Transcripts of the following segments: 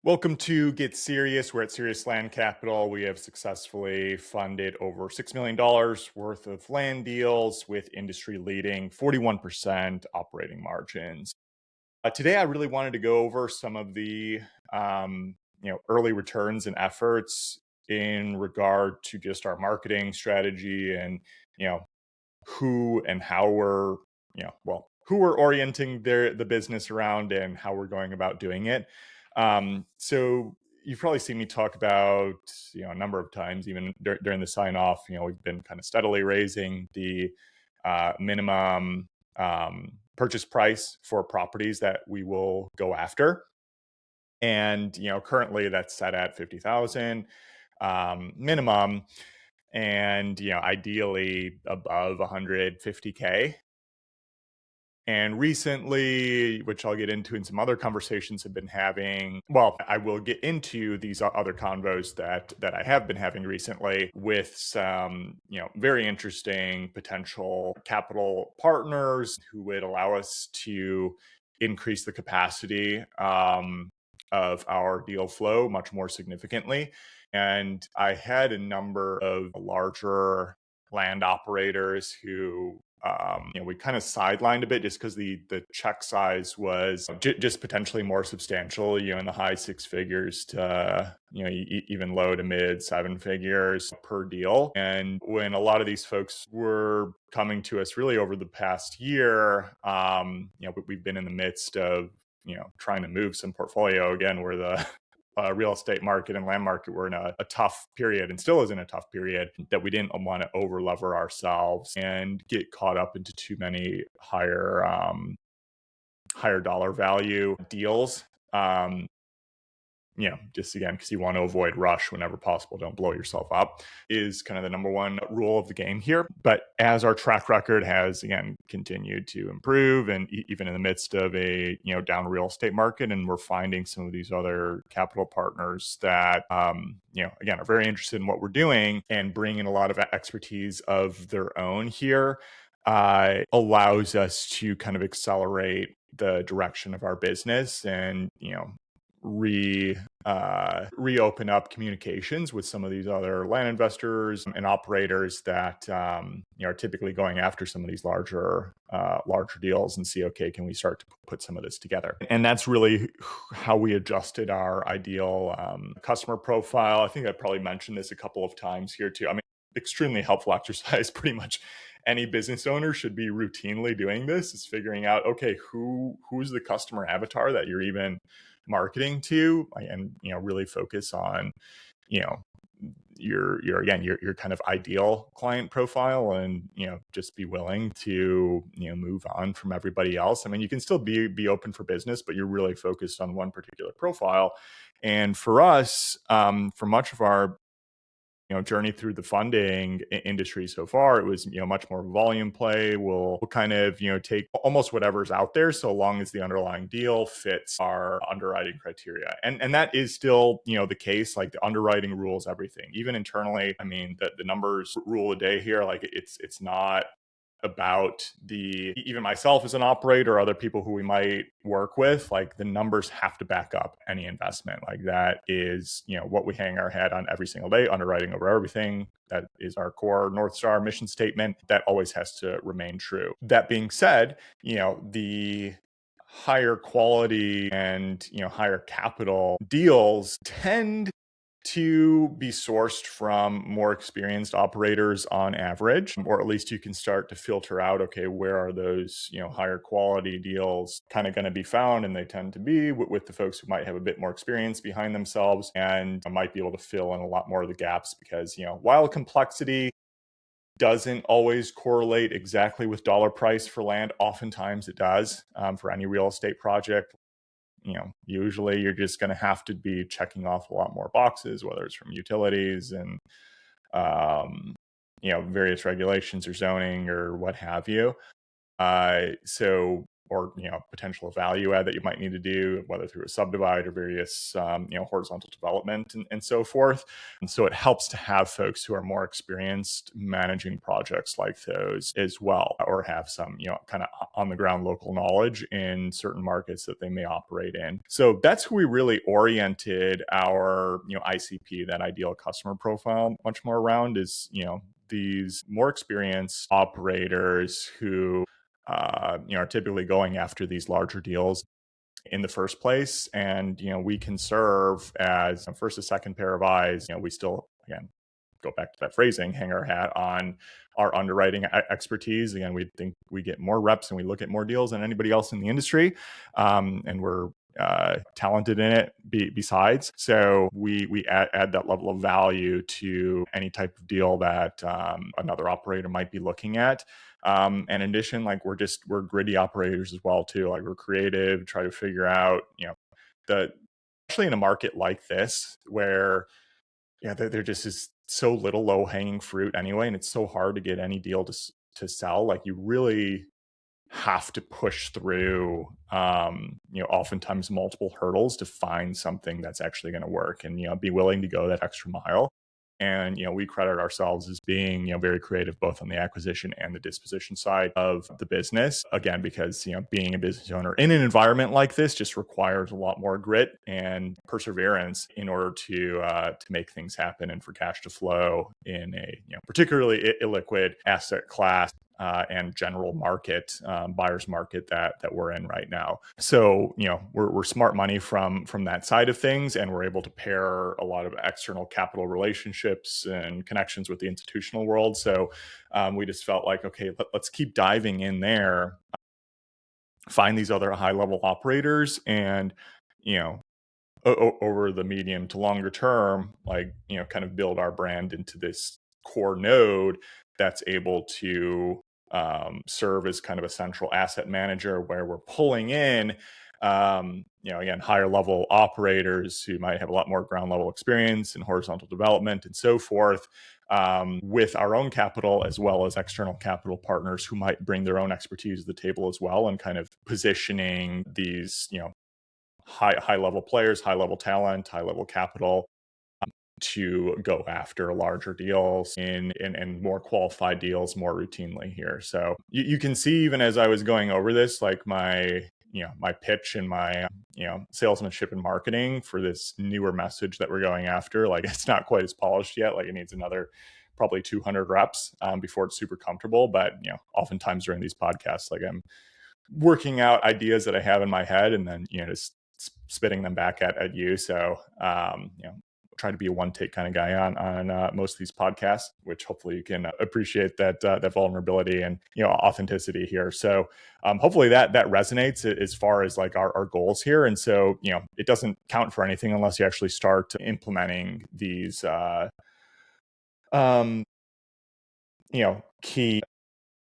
Welcome to Get Serious. We're at Serious Land Capital. We have successfully funded over $6 million worth of land deals with industry leading 41% operating margins. Today, I really wanted to go over some of the early returns and efforts in regard to just our marketing strategy and who and how we're who we're orienting the business around and how we're going about doing it. So you've probably seen me talk about a number of times, even during the sign off. We've been kind of steadily raising the minimum purchase price for properties that we will go after, and currently that's set at 50,000 minimum, and ideally above 150K. And recently, which I'll get into in some other conversations I've been having, well, I will get into these other convos that I have been having recently with some, very interesting potential capital partners who would allow us to increase the capacity of our deal flow much more significantly. And I had a number of larger land operators who we kind of sidelined a bit just because the check size was just potentially more substantial, in the high six figures to even low to mid seven figures per deal. And when a lot of these folks were coming to us really over the past year, we've been in the midst of trying to move some portfolio again, where the real estate market and land market were in a tough period, and still is in a tough period, that we didn't want to over lever ourselves and get caught up into too many higher dollar value deals. Just again, because you want to avoid rush whenever possible. Don't blow yourself up is kind of the number one rule of the game here. But as our track record has, again, continued to improve, and even in the midst of a, down real estate market, and we're finding some of these other capital partners that, again, are very interested in what we're doing and bring in a lot of expertise of their own here, allows us to kind of accelerate the direction of our business and, reopen up communications with some of these other land investors and operators that are typically going after some of these larger deals, and see, okay, can we start to put some of this together? And that's really how we adjusted our ideal customer profile. I think I probably mentioned this a couple of times here too. I mean, extremely helpful exercise. Pretty much any business owner should be routinely doing this, is figuring out, okay, who's the customer avatar that you're even marketing to, and really focus on your kind of ideal client profile, and just be willing to move on from everybody else. I mean, you can still be open for business, but you're really focused on one particular profile. And for us, for much of our journey through the funding industry so far, it was much more volume play. We'll kind of take almost whatever's out there, so long as the underlying deal fits our underwriting criteria, and that is still the case. Like, the underwriting rules everything, even internally. I mean, the numbers rule the day here. Like, it's not about even myself as an operator or other people who we might work with. Like, the numbers have to back up any investment. Like, that is what we hang our head on every single day. Underwriting over everything. That is our core North Star mission statement. That always has to remain true. That being said, the higher quality and higher capital deals tend to be sourced from more experienced operators on average, or at least you can start to filter out, okay, where are those higher quality deals kind of going to be found? And they tend to be with the folks who might have a bit more experience behind themselves, and might be able to fill in a lot more of the gaps, because while complexity doesn't always correlate exactly with dollar price for land, oftentimes it does. For any real estate project, usually you're just going to have to be checking off a lot more boxes, whether it's from utilities and, various regulations or zoning or what have you. So or potential value add that you might need to do, whether through a subdivide or various horizontal development and so forth. And so it helps to have folks who are more experienced managing projects like those as well, or have some kind of on the ground local knowledge in certain markets that they may operate in. So that's who we really oriented our ICP, that ideal customer profile, much more around, is these more experienced operators who are typically going after these larger deals in the first place. And we can serve as a first, a second pair of eyes. We still, again, go back to that phrasing, hang our hat on our underwriting expertise. Again, we think we get more reps and we look at more deals than anybody else in the industry, and we're talented in it besides. So we add that level of value to any type of deal that another operator might be looking at. And in addition, like we're gritty operators as well too. Like we're creative, try to figure out especially in a market like this where there just is so little low hanging fruit anyway, and it's so hard to get any deal to sell. Like you really have to push through oftentimes multiple hurdles to find something that's actually going to work, and be willing to go that extra mile. And we credit ourselves as being very creative both on the acquisition and the disposition side of the business, again because being a business owner in an environment like this just requires a lot more grit and perseverance in order to make things happen and for cash to flow in a particularly illiquid asset class and general market, buyer's market that we're in right now. So we're smart money from that side of things, and we're able to pair a lot of external capital relationships and connections with the institutional world. So we just felt like, okay, let's keep diving in there, find these other high level operators, and over the medium to longer term, like kind of build our brand into this core node that's able to serve as kind of a central asset manager, where we're pulling in again, higher level operators who might have a lot more ground level experience in horizontal development and so forth, with our own capital, as well as external capital partners who might bring their own expertise to the table as well, and kind of positioning these high level players, high level talent, high level capital to go after larger deals and more qualified deals more routinely here. So you can see, even as I was going over this, like my pitch and my salesmanship and marketing for this newer message that we're going after, like it's not quite as polished yet. Like it needs another probably 200 reps before it's super comfortable. But oftentimes during these podcasts, like I'm working out ideas that I have in my head and then just spitting them back at you. So try to be a one take kind of guy on most of these podcasts, which hopefully you can appreciate that vulnerability and authenticity here. So hopefully that resonates as far as like our goals here. And so it doesn't count for anything unless you actually start implementing these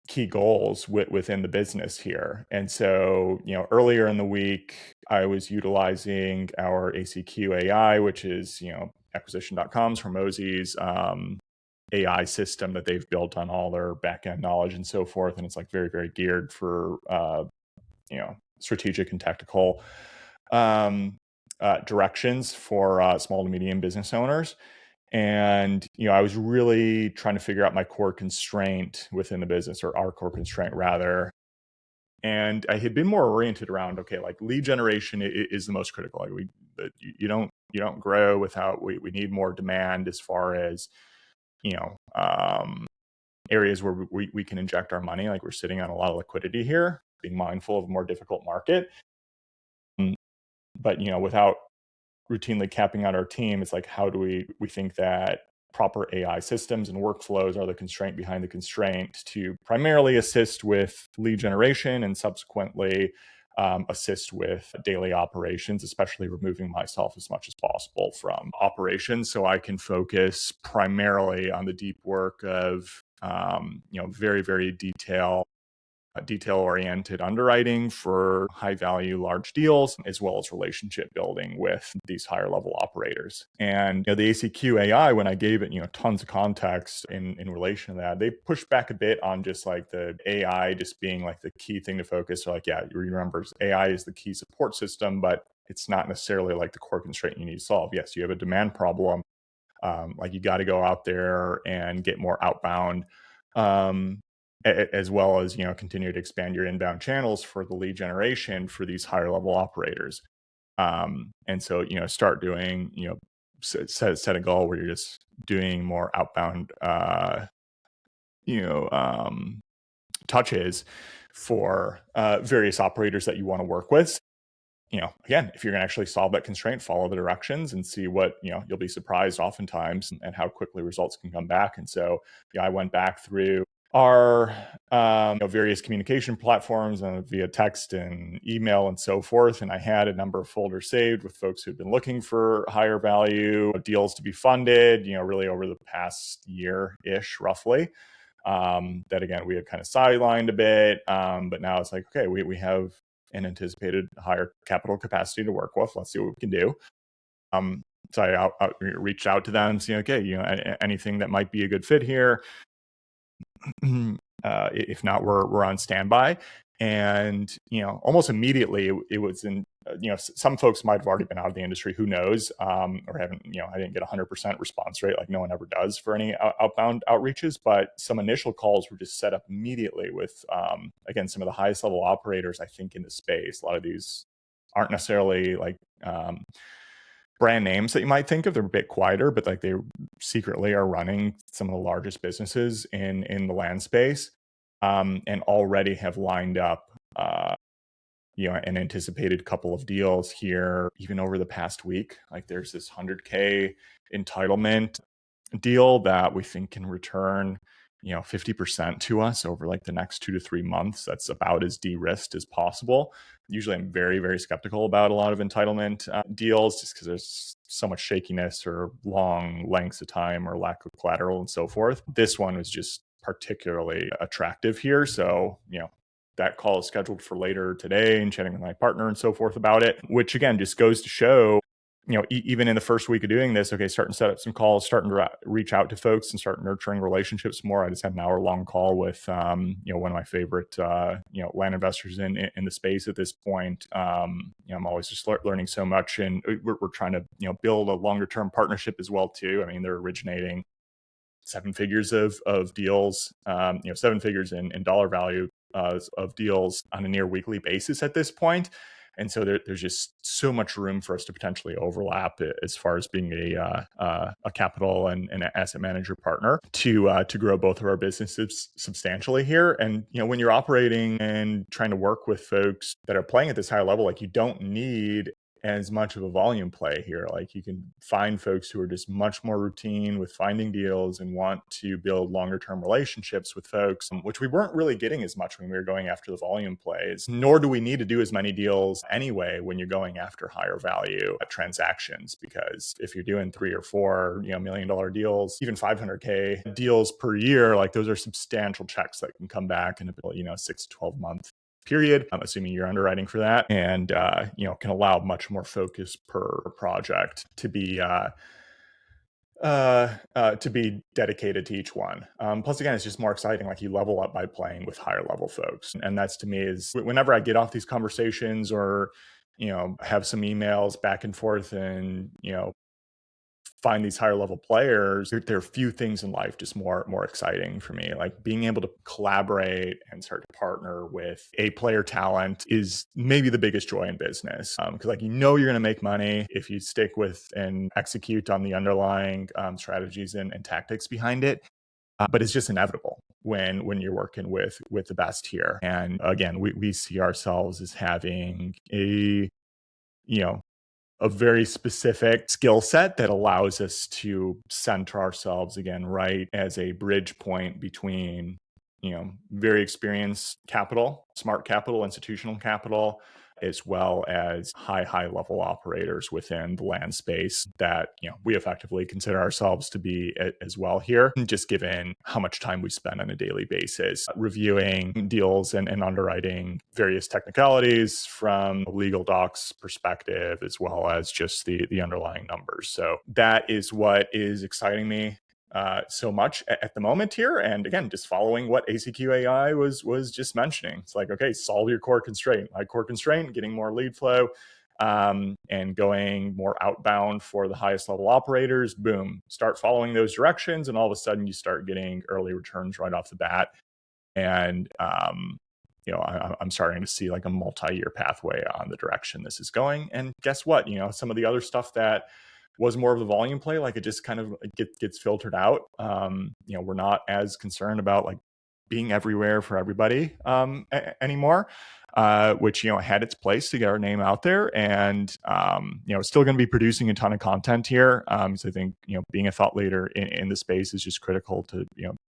key goals within the business here. And so, earlier in the week, I was utilizing our ACQ AI, which is, acquisition.com's, Hormozi's AI system that they've built on all their backend knowledge and so forth. And it's like very, very geared for, strategic and tactical directions for small to medium business owners. And, I was really trying to figure out my core constraint within the business, or our core constraint rather. And I had been more oriented around, okay, like lead generation is the most critical. Like you don't grow without, we need more demand as far as, areas where we can inject our money. Like we're sitting on a lot of liquidity here, being mindful of a more difficult market. But, without routinely capping out our team, it's like, how do we think that proper AI systems and workflows are the constraint behind the constraint to primarily assist with lead generation and subsequently assist with daily operations, especially removing myself as much as possible from operations so I can focus primarily on the deep work of very, very detailed detail-oriented underwriting for high-value large deals, as well as relationship building with these higher-level operators. And the ACQ AI, when I gave it tons of context in relation to that, they pushed back a bit on just like the AI just being like the key thing to focus. So like, yeah, you remember AI is the key support system, but it's not necessarily like the core constraint you need to solve. Yes, you have a demand problem. Like you got to go out there and get more outbound, as well as continue to expand your inbound channels for the lead generation for these higher level operators. And so start doing set a goal where you're just doing more outbound touches for various operators that you want to work with. Again, if you're going to actually solve that constraint, follow the directions and see what, you'll be surprised oftentimes and how quickly results can come back. And so, I went back through our various communication platforms via text and email and so forth. And I had a number of folders saved with folks who'd been looking for higher value deals to be funded, really over the past year-ish, roughly. That again, we had kind of sidelined a bit. But now it's like, okay, we have an anticipated higher capital capacity to work with. Let's see what we can do. So I reached out to them and see, okay, anything that might be a good fit here. If not, we're on standby. And almost immediately it was in. Some folks might have already been out of the industry, who knows, or haven't. I didn't get 100% response rate like no one ever does for any outbound outreaches, but some initial calls were just set up immediately with, again, some of the highest level operators I think in the space. A lot of these aren't necessarily like brand names that you might think of. They're a bit quieter, but like they secretly are running some of the largest businesses in the land space, and already have lined up an anticipated couple of deals here, even over the past week. Like there's this 100K entitlement deal that we think can return 50% to us over like the next 2 to 3 months. That's about as de-risked as possible. Usually I'm very, very skeptical about a lot of entitlement deals just because there's so much shakiness or long lengths of time or lack of collateral and so forth. This one was just particularly attractive here. So, that call is scheduled for later today and chatting with my partner and so forth about it, which again, just goes to show, even in the first week of doing this, okay, starting to set up some calls, starting to reach out to folks and start nurturing relationships more. I just had an hour-long call with, one of my favorite, land investors in the space at this point. I'm always just learning so much, and we're trying to, build a longer-term partnership as well too. I mean, they're originating 7 figures of deals, 7 figures in dollar value of deals on a near weekly basis at this point. And so there's just so much room for us to potentially overlap as far as being a capital and an asset manager partner to grow both of our businesses substantially here. And when you're operating and trying to work with folks that are playing at this higher level, like you don't need as much of a volume play here. Like you can find folks who are just much more routine with finding deals and want to build longer term relationships with folks, which we weren't really getting as much when we were going after the volume plays, nor do we need to do as many deals anyway when you're going after higher value transactions. Because if you're doing 3 or 4 $1 million deals, even 500K deals per year, like those are substantial checks that can come back in a 6 to 12 month period. I'm assuming you're underwriting for that, and can allow much more focus per project to be dedicated to each one. Plus, again, it's just more exciting. Like you level up by playing with higher level folks, and that's to me is whenever I get off these conversations or have some emails back and forth and find these higher level players, there are few things in life just more exciting for me. Like being able to collaborate and start to partner with a player talent is maybe the biggest joy in business. Because you're going to make money if you stick with and execute on the underlying strategies and tactics behind it. But it's just inevitable when you're working with the best here. And again, we see ourselves as having a very specific skill set that allows us to center ourselves again, right, as a bridge point between, very experienced capital, smart capital, institutional capital, as well as high level operators within the land space that, we effectively consider ourselves to be as well here, just given how much time we spend on a daily basis reviewing deals and underwriting various technicalities from a legal docs perspective, as well as just the underlying numbers. So that is what is exciting me so much at the moment here. And again, just following what ACQAI was just mentioning. It's like, okay, solve your core constraint. My core constraint, getting more lead flow, and going more outbound for the highest level operators. Boom, start following those directions, and all of a sudden you start getting early returns right off the bat. And I'm starting to see like a multi-year pathway on the direction this is going. And guess what? Some of the other stuff that was more of the volume play, like it just kind of gets filtered out. We're not as concerned about like being everywhere for everybody anymore, which had its place to get our name out there. And still going to be producing a ton of content here. So I think being a thought leader in the space is just critical to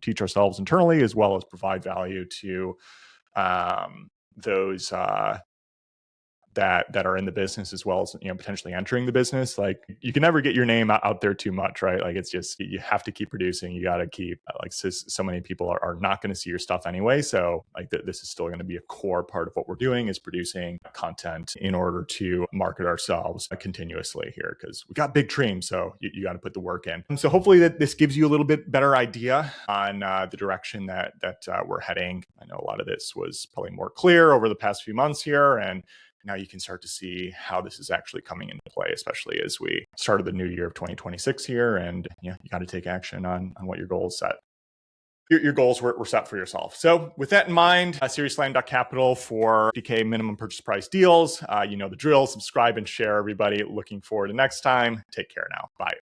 teach ourselves internally, as well as provide value to those that are in the business, as well as potentially entering the business. Like, you can never get your name out there too much, right? Like, it's just, you have to keep producing. You got to keep, like, so many people are not going to see your stuff anyway. So like this is still going to be a core part of what we're doing, is producing content in order to market ourselves continuously here, because we got big dreams. So you got to put the work in. And so hopefully that this gives you a little bit better idea on the direction that we're heading. I know a lot of this was probably more clear over the past few months here, and now you can start to see how this is actually coming into play, especially as we started the new year of 2026 here. And you got to take action on what your goals set. Your goals were set for yourself. So with that in mind, SeriousLand.capital for DK minimum purchase price deals. The drill. Subscribe and share, everybody. Looking forward to next time. Take care now. Bye.